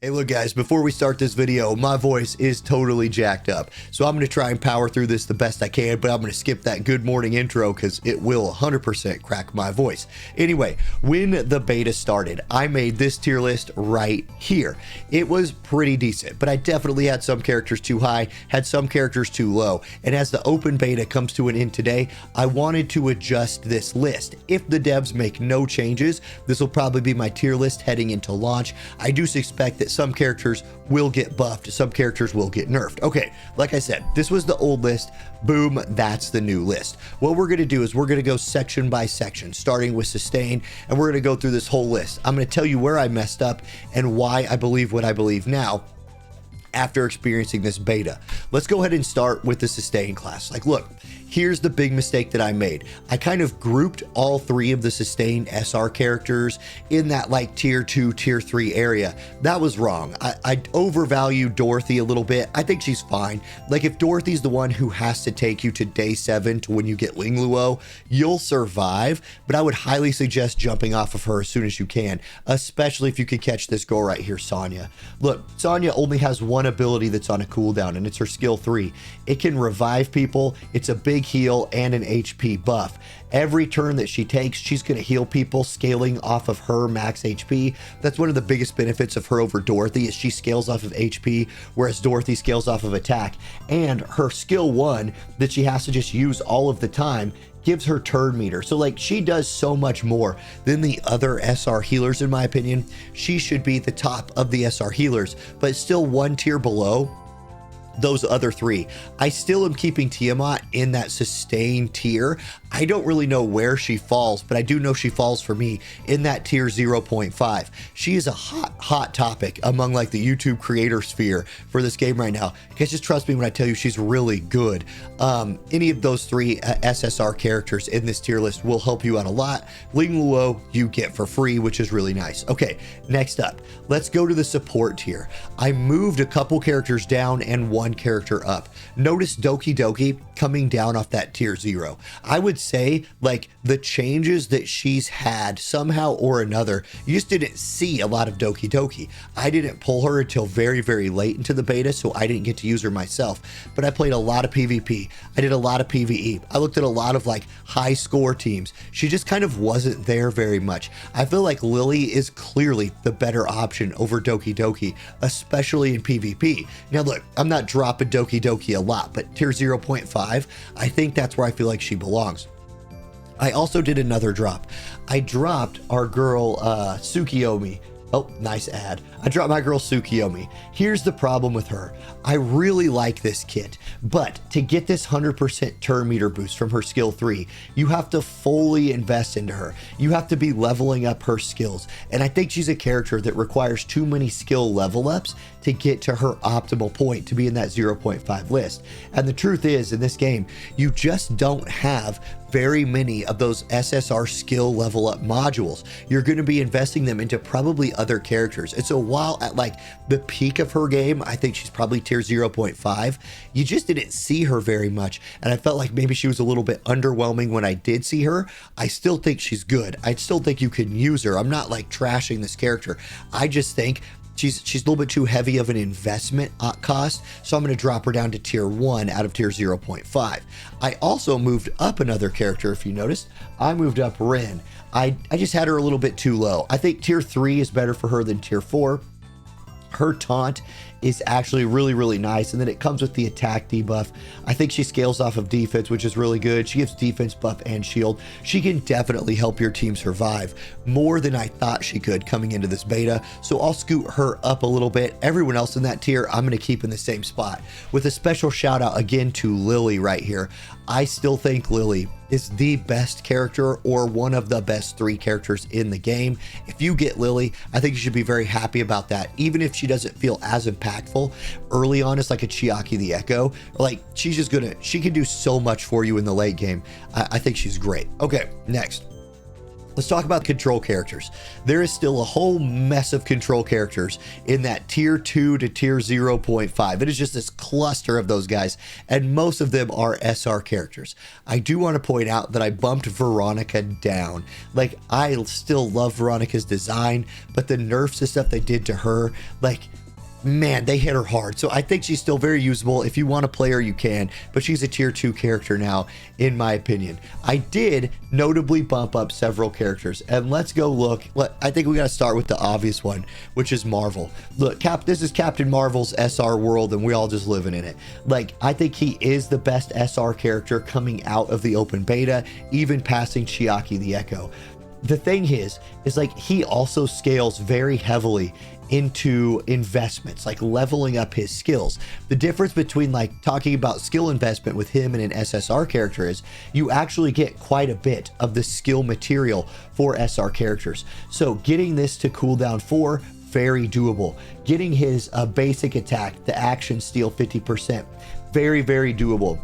Hey look guys, before we start this video, my voice is totally jacked up. So I'm going to try and power through this the best I can, but I'm going to skip that good morning intro because it will 100% crack my voice. Anyway, when the beta started, I made this tier list right here. It was pretty decent, but I definitely had some characters too high, had some characters too low. And as the open beta comes to an end today, I wanted to adjust this list. If the devs make no changes, this will probably be my tier list heading into launch. I do suspect that some characters will get buffed, some characters will get nerfed. Okay, like I said, this was the old list. Boom, that's the new list. What we're going to do is we're going to go section by section, starting with sustain, and we're going to go through this whole list. I'm going to tell you where I messed up and why I believe what I believe now after experiencing this beta. Let's go ahead and start with the sustain class. Like, look, here's the big mistake that I made. I kind of grouped all three of the sustain SR characters in that like tier 2, tier 3 area. That was wrong. I overvalued Dorothy a little bit. I think she's fine. Like if Dorothy's the one who has to take you to day 7 to when you get Ling Luo, you'll survive, but I would highly suggest jumping off of her as soon as you can, especially if you could catch this girl right here, Sonya. Look, Sonya only has one ability that's on a cooldown, and it's her skill 3. It can revive people. It's a big heal and an HP buff. Every turn that she takes, she's going to heal people, scaling off of her max HP. That's one of the biggest benefits of her over Dorothy, is she scales off of HP, whereas Dorothy scales off of attack. And her skill 1 that she has to just use all of the time gives her turn meter. So like she does so much more than the other SR healers in my opinion. She should be the top of the SR healers, but still one tier below those other three. I still am keeping Tiamat in that sustain tier. I don't really know where she falls, but I do know she falls for me in that tier 0.5. She is a hot topic among like the YouTube creator sphere for this game right now. You guys just trust me when I tell you she's really good. Any of those three SSR characters in this tier list will help you out a lot. Ling Luo you get for free, which is really nice. Okay, next up, let's go to the support tier. I moved a couple characters down and one character up. Notice Doki Doki coming down off that tier 0. I would say like the changes that she's had somehow or another, you just didn't see a lot of Doki Doki. I didn't pull her until very, very late into the beta, so I didn't get to use her myself, but I played a lot of PvP. I did a lot of PvE. I looked at a lot of like high score teams. She just kind of wasn't there very much. I feel like Lily is clearly the better option over Doki Doki, especially in PvP. Now look, I'm not dropping Doki Doki a lot, but tier 0.5, I think that's where I feel like she belongs. I also did another drop. I dropped our girl Tsukiyomi. Oh, nice ad. I dropped my girl Tsukiyomi. Here's the problem with her. I really like this kit, but to get this 100% turn meter boost from her skill 3, you have to fully invest into her. You have to be leveling up her skills. And I think she's a character that requires too many skill level ups to get to her optimal point to be in that 0.5 list. And the truth is, in this game, you just don't have very many of those SSR skill level up modules. You're going to be investing them into probably other characters. And so while at like the peak of her game, I think she's probably tier 0.5, you just didn't see her very much. And I felt like maybe she was a little bit underwhelming when I did see her. I still think she's good. I still think you can use her. I'm not like trashing this character. I just think she's a little bit too heavy of an investment cost, so I'm going to drop her down to tier 1 out of tier 0.5. I also moved up another character, if you noticed. I moved up Rin. I just had her a little bit too low. I think tier 3 is better for her than tier 4. Her taunt is actually really, really nice, and then it comes with the attack debuff. I think she scales off of defense, which is really good. She gives defense buff and shield. She can definitely help your team survive more than I thought she could coming into this beta, so I'll scoot her up a little bit. Everyone else in that tier I'm going to keep in the same spot, with a special shout out again to Lily right here. I still think Lily is the best character, or one of the best 3 characters in the game. If you get Lily, I think you should be very happy about that, even if she doesn't feel as impactful early on as like a Chiaki the Echo. Like she can do so much for you in the late game. I think she's great. Okay, next. Let's talk about control characters. There is still a whole mess of control characters in that tier 2 to tier 0.5. It is just this cluster of those guys, and most of them are SR characters. I do want to point out that I bumped Veronica down. Like, I still love Veronica's design, but the nerfs and stuff they did to her, like, man, they hit her hard. So I think she's still very usable. If you want to play her, you can, but she's a tier 2 character now, in my opinion. I did notably bump up several characters, and let's go look. I think we got to start with the obvious one, which is Marvel. Look, this is Captain Marvel's SR world, and we all just living in it. Like, I think he is the best SR character coming out of the open beta, even passing Chiaki the Echo. The thing is like, he also scales very heavily into investments, like leveling up his skills. The difference between like talking about skill investment with him and an SSR character is you actually get quite a bit of the skill material for SR characters. So getting this to cooldown 4, very doable. Getting his basic attack, the action steal 50%, very, very doable.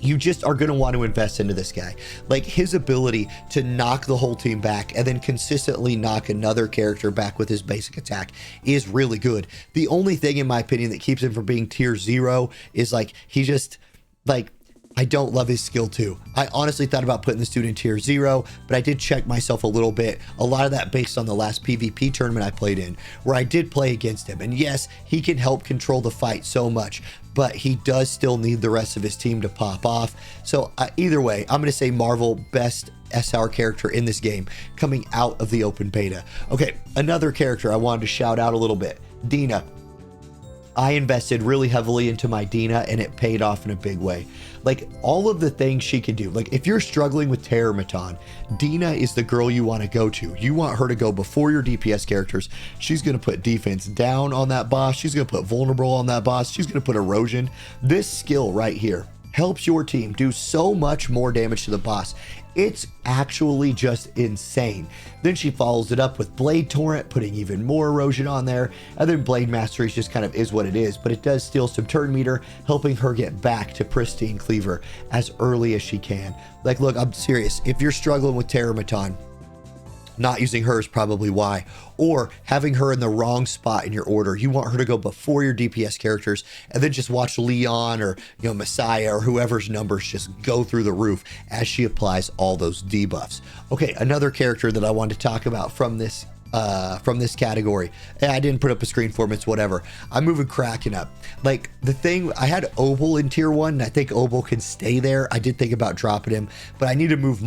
You just are going to want to invest into this guy. Like, his ability to knock the whole team back and then consistently knock another character back with his basic attack is really good. The only thing, in my opinion, that keeps him from being tier 0 is like, he just, like, I don't love his skill 2. I honestly thought about putting this dude in tier 0, but I did check myself a little bit. A lot of that based on the last PvP tournament I played in, where I did play against him. And yes, he can help control the fight so much, but he does still need the rest of his team to pop off. So either way, I'm going to say Marvel, best SR character in this game coming out of the open beta. Okay, another character I wanted to shout out a little bit, Dina. I invested really heavily into my Dina, and it paid off in a big way. Like, all of the things she can do, like if you're struggling with Terramaton, Dina is the girl you want to go to. You want her to go before your DPS characters. She's going to put defense down on that boss. She's going to put vulnerable on that boss. She's going to put erosion. This skill right here helps your team do so much more damage to the boss. It's actually just insane. Then she follows it up with Blade Torrent, putting even more erosion on there. And then Blade Mastery just kind of is what it is, but it does steal some turn meter, helping her get back to pristine cleaver as early as she can. Like, look, I'm serious. If you're struggling with Terramaton, not using her is probably why, or having her in the wrong spot in your order. You want her to go before your DPS characters, and then just watch Leon or, you know, Messiah or whoever's numbers just go through the roof as she applies all those debuffs. Okay, another character that I wanted to talk about from this category. I didn't put up a screen for him, it's whatever. I'm moving Kraken up. Like, the thing, I had Obel in tier 1, and I think Obel can stay there. I did think about dropping him, but I need to move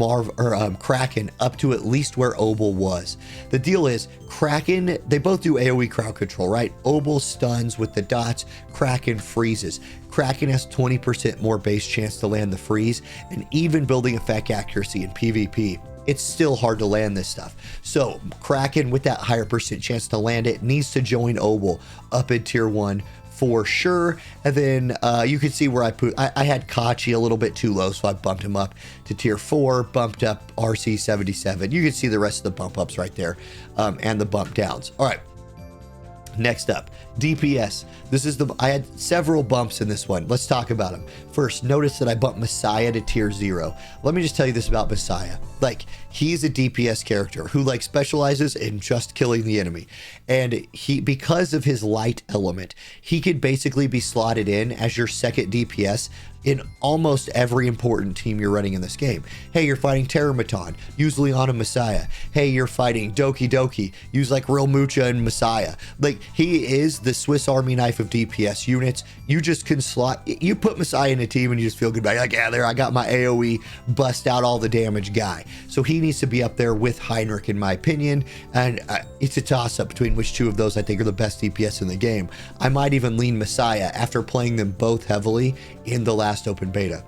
Kraken up to at least where Obel was. The deal is, Kraken, they both do AoE crowd control, right? Obel stuns with the dots, Kraken freezes. Kraken has 20% more base chance to land the freeze, and even building effect accuracy in PvP, it's still hard to land this stuff. So Kraken, with that higher percent chance to land it, needs to join Obel up in tier 1 for sure. And then you can see where I had Kachi a little bit too low, so I bumped him up to tier 4, bumped up RC77. You can see the rest of the bump ups right there, and the bump downs. All right. Next up, DPS. I had several bumps in this one. Let's talk about them. First, notice that I bumped Messiah to tier 0. Let me just tell you this about Messiah. Like, he's a DPS character who like specializes in just killing the enemy. And because of his light element, he could basically be slotted in as your second DPS in almost every important team you're running in this game. Hey, you're fighting Terramaton, use Leon and Messiah. Hey, you're fighting Doki Doki, use like Real Mucha and Messiah. Like, he is the Swiss Army knife of DPS units. You just can you put Messiah in a team and you just feel good about it. Like, yeah, there, I got my AoE, bust out all the damage guy. So he needs to be up there with Heinrich, in my opinion. And it's a toss up between which two of those I think are the best DPS in the game. I might even lean Messiah after playing them both heavily in the last open beta.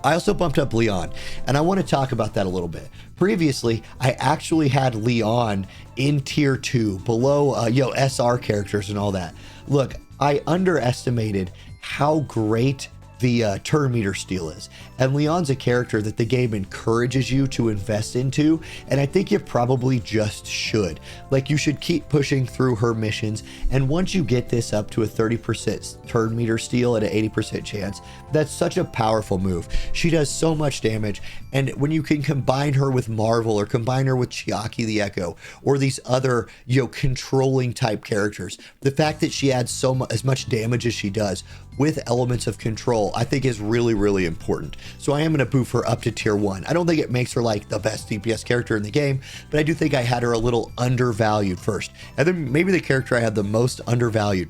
I also bumped up Leon, and I want to talk about that a little bit. Previously, I actually had Leon in tier 2, below SR characters and all that. Look, I underestimated how great the turn meter steal is. And Leon's a character that the game encourages you to invest into, and I think you probably just should. Like, you should keep pushing through her missions, and once you get this up to a 30% turn meter steal at an 80% chance, that's such a powerful move. She does so much damage, and when you can combine her with Marvel or combine her with Chiaki the Echo or these other, you know, controlling type characters, the fact that she adds as much damage as she does with elements of control, I think is really, really important. So I am going to boof her up to tier 1. I don't think it makes her like the best DPS character in the game, but I do think I had her a little undervalued first. And then maybe the character I had the most undervalued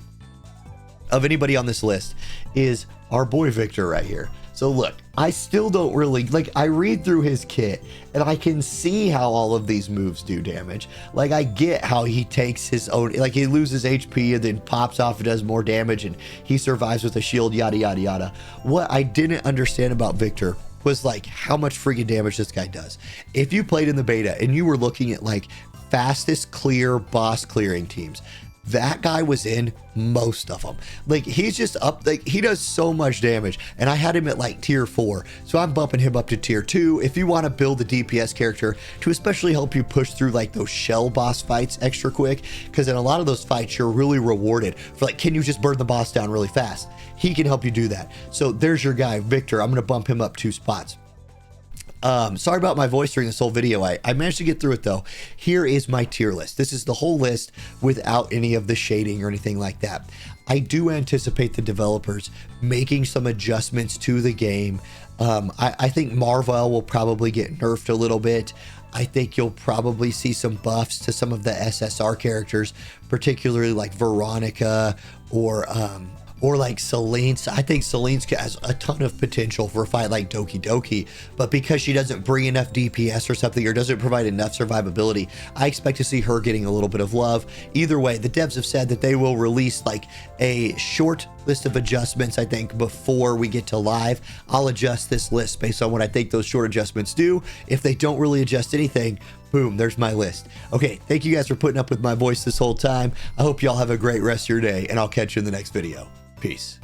of anybody on this list is our boy Victor right here. So look, I still don't really, like, I read through his kit and I can see how all of these moves do damage. Like, I get how he takes his own, like, he loses HP and then pops off and does more damage and he survives with a shield, yada, yada, yada. What I didn't understand about Victor was like how much freaking damage this guy does. If you played in the beta and you were looking at like fastest clear boss clearing teams, that guy was in most of them. Like, he's just up, like, he does so much damage, and I had him at like tier 4, so I'm bumping him up to tier 2 if you want to build a DPS character to especially help you push through like those shell boss fights extra quick, because in a lot of those fights you're really rewarded for like, can you just burn the boss down really fast? He can help you do that. So there's your guy Victor. I'm gonna bump him up 2 spots. Sorry about my voice during this whole video. I managed to get through it though. Here is my tier list. This is the whole list without any of the shading or anything like that. I do anticipate the developers making some adjustments to the game. I think Marvel will probably get nerfed a little bit. I think you'll probably see some buffs to some of the SSR characters, particularly like Veronica or like Selene. I think Selene has a ton of potential for a fight like Doki Doki, but because she doesn't bring enough DPS or something, or doesn't provide enough survivability, I expect to see her getting a little bit of love. Either way, the devs have said that they will release like a short list of adjustments, I think, before we get to live. I'll adjust this list based on what I think those short adjustments do. If they don't really adjust anything, boom, there's my list. Okay, thank you guys for putting up with my voice this whole time. I hope y'all have a great rest of your day, and I'll catch you in the next video. Peace.